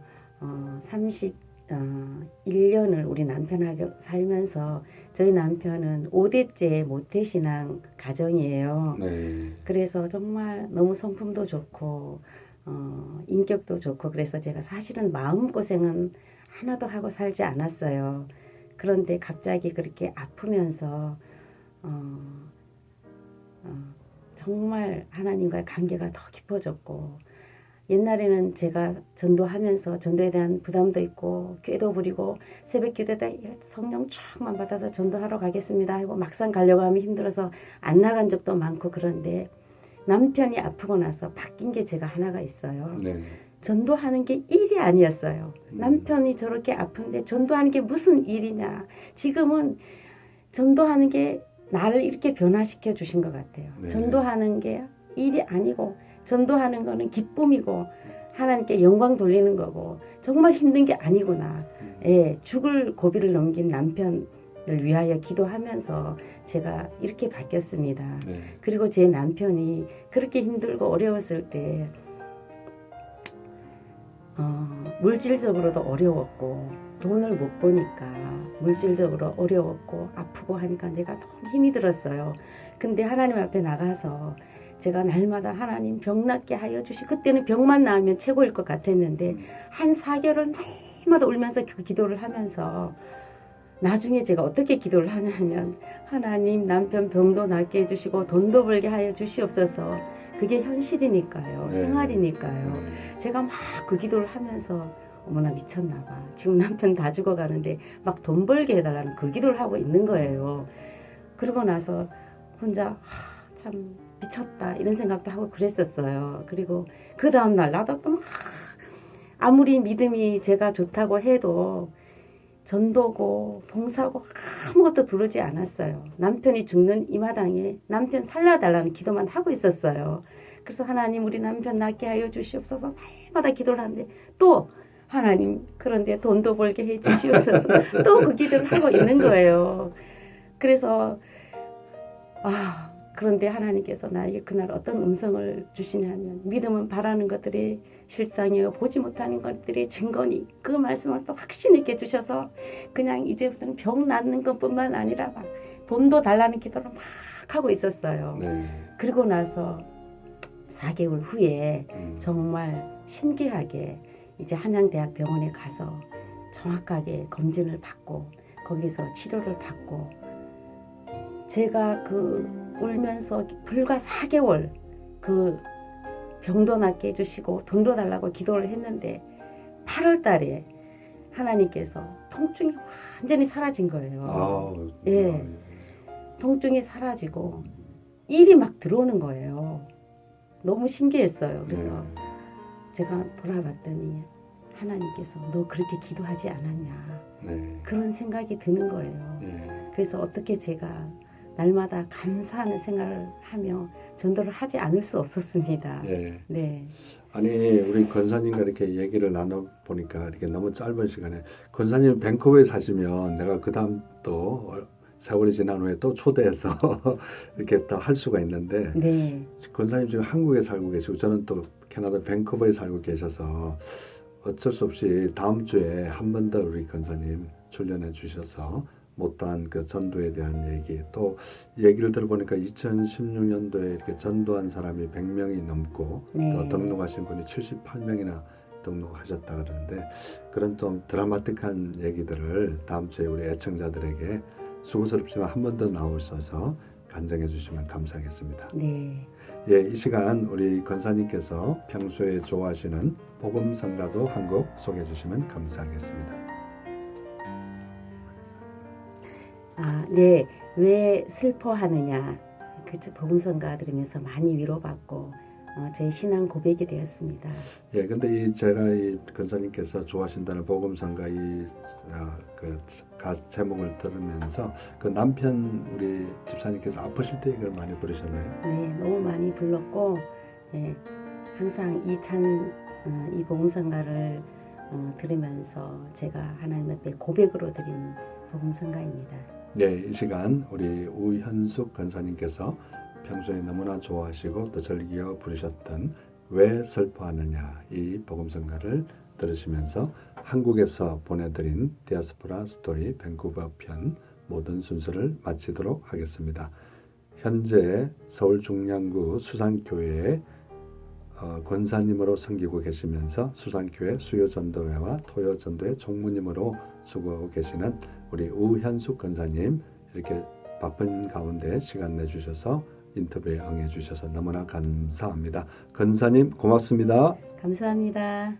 31년을 우리 남편하고 살면서 저희 남편은 5대째 모태신앙 가정이에요. 그래서 정말 너무 성품도 좋고 인격도 좋고 그래서 제가 사실은 마음고생은 하나도 하고 살지 않았어요. 그런데 갑자기 그렇게 아프면서 정말 하나님과의 관계가 더 깊어졌고 옛날에는 제가 전도하면서 전도에 대한 부담도 있고 꾀도 부리고 새벽 기도에다 성령 쫙만 받아서 전도하러 가겠습니다 하고 막상 가려고 하면 힘들어서 안 나간 적도 많고 그런데 남편이 아프고 나서 바뀐 게 제가 하나가 있어요. 전도하는 게 일이 아니었어요. 남편이 저렇게 아픈데 전도하는 게 무슨 일이냐. 지금은 전도하는 게 나를 이렇게 변화시켜 주신 것 같아요. 전도하는 게 일이 아니고 전도하는 거는 기쁨이고 하나님께 영광 돌리는 거고 정말 힘든 게 아니구나. 죽을 고비를 넘긴 남편을 위하여 기도하면서 제가 이렇게 바뀌었습니다. 그리고 제 남편이 그렇게 힘들고 어려웠을 때 물질적으로도 어려웠고 돈을 못 버니까 물질적으로 어려웠고 아프고 하니까 내가 너무 힘이 들었어요. 근데 하나님 앞에 나가서 제가 날마다 하나님 병 낫게 하여 주시 그때는 병만 나으면 최고일 것 같았는데 한 4개월을 날마다 울면서 그 기도를 하면서 나중에 제가 어떻게 기도를 하냐면 하나님 남편 병도 낫게 해주시고 돈도 벌게 하여 주시옵소서. 그게 현실이니까요.
네.
생활이니까요.
네.
제가 막 그 기도를 하면서 어머나 미쳤나 봐. 지금 남편 다 죽어가는데 막 돈 벌게 해달라는 그 기도를 하고 있는 거예요. 그러고 나서 혼자 참 미쳤다 이런 생각도 하고 그랬었어요. 그리고 그 다음날 나도 또 막 아무리 믿음이 제가 좋다고 해도 전도고 봉사고 아무것도 두르지 않았어요. 남편이 죽는 이 마당에 남편 살려달라는 기도만 하고 있었어요. 그래서 하나님 우리 남편 낫게 하여 주시옵소서 날마다 기도를 하는데 또 하나님 그런데 돈도 벌게 해 주시옵소서 또 그 기도를 하고 있는 거예요. 그래서 그런데 하나님께서 나에게 그날 어떤 음성을 주시냐면 믿음은 바라는 것들이 실상이요 보지 못하는 것들이 증거니 그 말씀을 또 확신 있게 주셔서 그냥 이제부터는 병 낫는 것뿐만 아니라 막 돈도 달라는 기도를 막 하고 있었어요.
네.
그리고 나서 4개월 후에 정말 신기하게 이제 한양대학 병원에 가서 정확하게 검진을 받고 거기서 치료를 받고 제가 그 울면서 불과 4개월 그 병도 낫게 해주시고 돈도 달라고 기도를 했는데 8월 달에 하나님께서 통증이 완전히 사라진 거예요. 예. 통증이 사라지고 일이 막 들어오는 거예요. 너무 신기했어요. 그래서 제가 돌아봤더니 하나님께서 너 그렇게 기도하지 않았냐.
네.
그런 생각이 드는 거예요.
네.
그래서 어떻게 제가 날마다 감사하는 생각을 하며 전도를 하지 않을 수 없었습니다.
네.
네.
아니 우리 권사님과 이렇게 얘기를 나눠보니까 이렇게 너무 짧은 시간에 권사님 밴쿠버에 사시면 내가 그 다음 또 세월이 지난 후에 또 초대해서 이렇게 또 할 수가 있는데
네.
권사님 지금 한국에 살고 계시고 저는 또 캐나다 밴쿠버에 살고 계셔서 어쩔 수 없이 다음 주에 한 번 더 우리 권사님 출연해 주셔서 못다한 그 전도에 대한 얘기 또 얘기를 들어보니까 2016년도에 이렇게 전도한 사람이 100명이 넘고
네.
또 등록하신 분이 78명이나 등록하셨다 그러는데 그런 좀 드라마틱한 얘기들을 다음 주에 우리 애청자들에게 수고스럽지만 한 번 더 나오셔서 간증해 주시면 감사하겠습니다.
네.
예, 이 시간 우리 권사님께서 평소에 좋아하시는 복음성가도 한 곡 소개해 주시면 감사하겠습니다.
네. 왜 슬퍼하느냐. 그 복음성가 들으면서 많이 위로받고 저희 신앙 고백이 되었습니다.
예, 근데 제가 이 권사님께서 좋아하신다는 복음성가 제목을 들으면서 그 남편 우리 집사님께서 아프실 때 이걸 많이 부르셨나요?
네, 너무 많이 불렀고 네, 항상 이 복음성가를 들으면서 제가 하나님 앞에 고백으로 드린 복음성가입니다.
네, 이 시간 우리 우현숙 권사님께서 평소에 너무나 좋아하시고 또 즐겨 부르셨던 왜 슬퍼하느냐 이 복음성가를 들으시면서 한국에서 보내드린 디아스포라 스토리 밴쿠버 편 모든 순서를 마치도록 하겠습니다. 현재 서울 중량구 수산교회에 권사님으로 섬기고 계시면서 수산교회 수요전도회와 토요전도회 총무님으로 수고하고 계시는 우리 우현숙 권사님 이렇게 바쁜 가운데 시간 내주셔서 인터뷰에 응해주셔서 너무나 감사합니다. 권사님 고맙습니다.
감사합니다.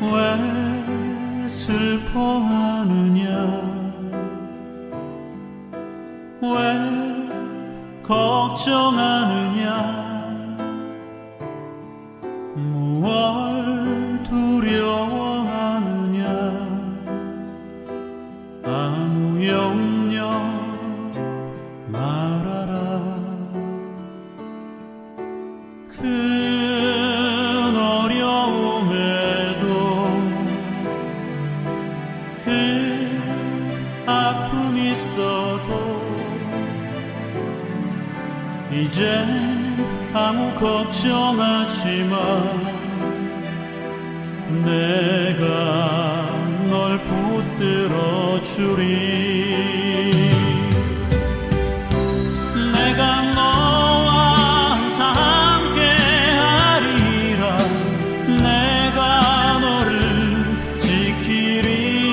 왜 슬퍼하느냐 왜 걱정하느냐 무얼 두려워하느냐 아무 염려 말아라 큰 어려움에도 큰 아픔 있어도 이젠 아무 걱정하지 마. 내가 널 붙들어 주리. 내가 너와 항상 함께 하리라. 내가 너를 지키리라.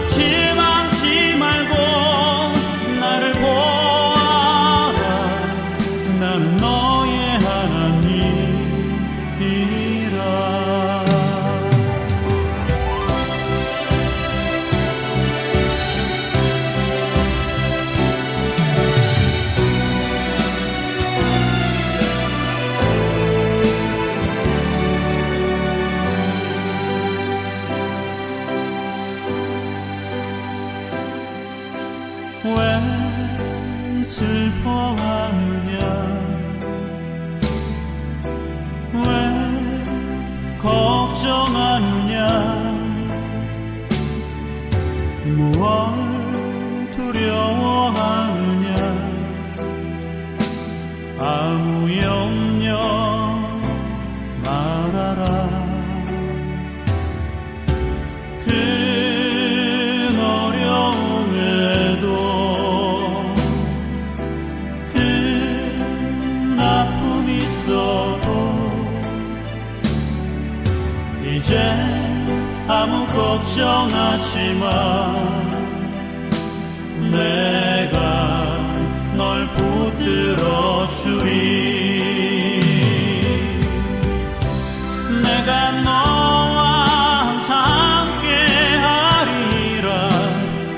실망치 말고 나를 보아라. 나는 너의 하나님이라. 왜 슬퍼하느냐. 왜 걱정하느냐. 무얼 두려워하느냐. 아무 염려 말아라. 큰 어려움에도 큰 아픔이 있어도 이제 아무 걱정하지 마. 내가 널 붙들어 주리. 내가 너와 항상 함께 하리라.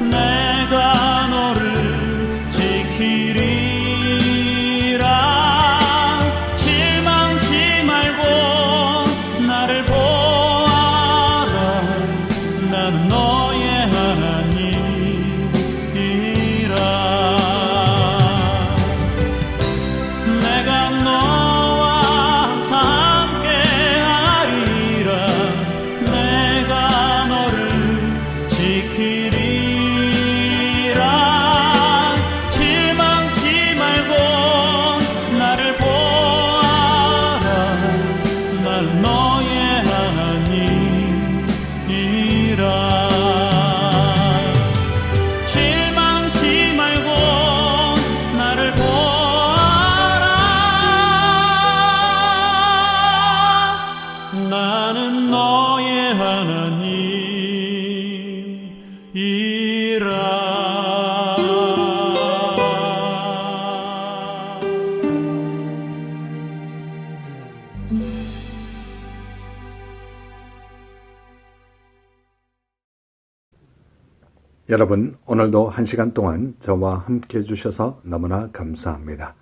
내가 너를 지키리라. 실망치 말고 나를 보아라. 나는 너의 하나님이라. 내가 너와 항상 함께 하리라. 내가 너를 지키리라. 실망치 말고 나를 보아라. 나는 너의 하나님이라. 실망치 말고 나를 보아라. 나는 너의
여러분, 오늘도 1시간 동안 저와 함께 해주셔서 너무나 감사합니다.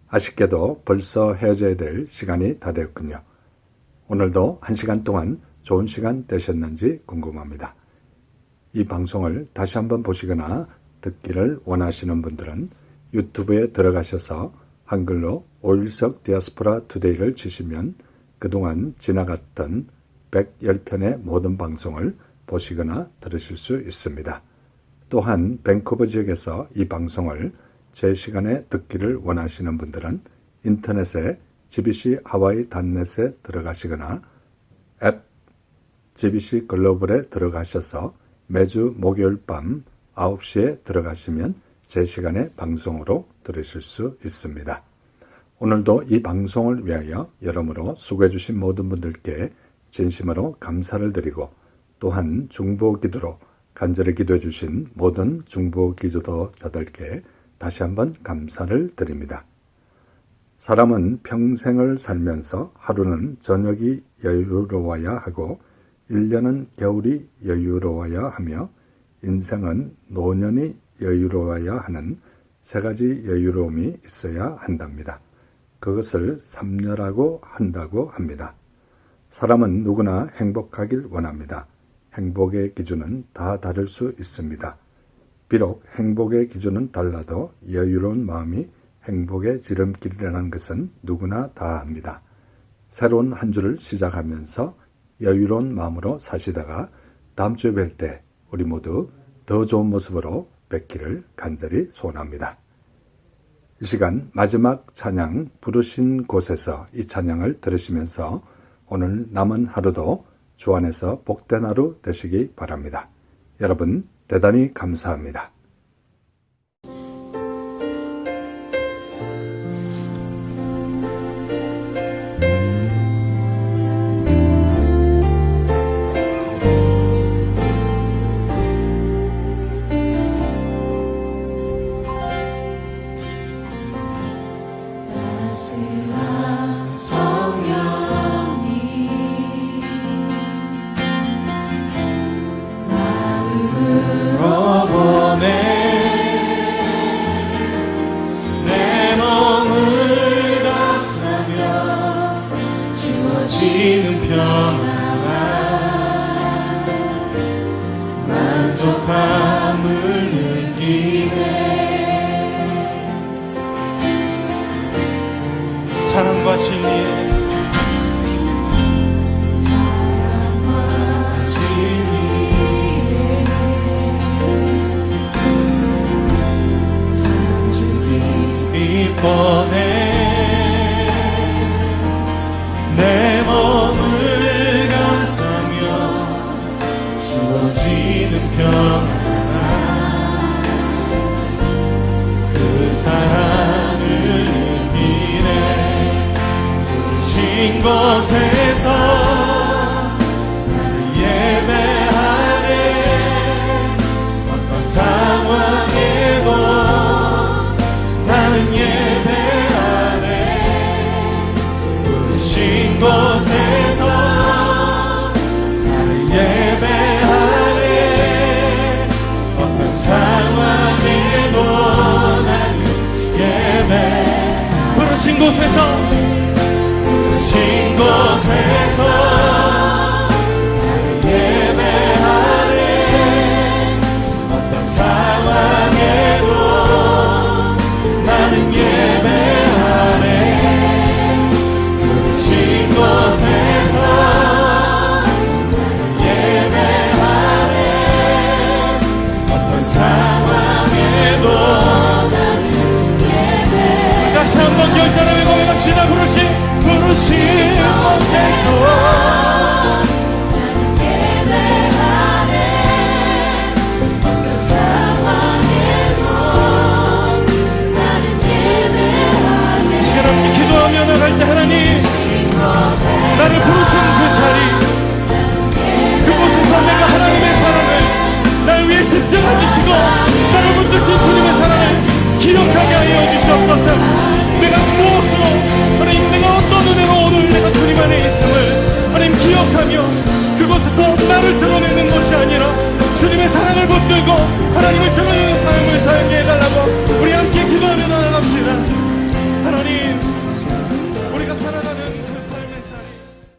아쉽게도 벌써 헤어져야 될 시간이 다 되었군요. 오늘도 1시간 동안 좋은 시간 되셨는지 궁금합니다. 이 방송을 다시 한번 보시거나 듣기를 원하시는 분들은 유튜브에 들어가셔서 한글로 오일석 디아스포라 투데이를 치시면 그동안 지나갔던 110편의 모든 방송을 보시거나 들으실 수 있습니다. 또한 밴쿠버 지역에서 이 방송을 제 시간에 듣기를 원하시는 분들은 인터넷에 GBC 하와이.net에 들어가시거나 앱 GBC 글로벌에 들어가셔서 매주 목요일 밤 9시에 들어가시면 제 시간에 방송으로 들으실 수 있습니다. 오늘도 이 방송을 위하여 여러모로 수고해 주신 모든 분들께 진심으로 감사를 드리고 또한 중보 기도로 간절히 기도해 주신 모든 중보 기도자들께 다시 한번 감사를 드립니다. 사람은 평생을 살면서 하루는 저녁이 여유로워야 하고 1년은 겨울이 여유로워야 하며 인생은 노년이 여유로워야 하는 세 가지 여유로움이 있어야 한답니다. 그것을 삼녀라고 한다고 합니다. 사람은 누구나 행복하길 원합니다. 행복의 기준은 다 다를 수 있습니다. 비록 행복의 기준은 달라도 여유로운 마음이 행복의 지름길이라는 것은 누구나 다 압니다. 새로운 한 주를 시작하면서 여유로운 마음으로 사시다가 다음 주에 뵐 때 우리 모두 더 좋은 모습으로 뵙기를 간절히 소원합니다. 이 시간 마지막 찬양 부르신 곳에서 이 찬양을 들으시면서 오늘 남은 하루도 주 안에서 복된 하루 되시기 바랍니다. 여러분 대단히 감사합니다.
따스한 성령이 마음으로 보내
내 몸을 감싸며 주어지는 평안과 만족함을 느끼네. 사랑과 진리에 이번에 내 몸을 감싸며 주어지는 평안 그 사랑을 느끼네. 부르신 곳에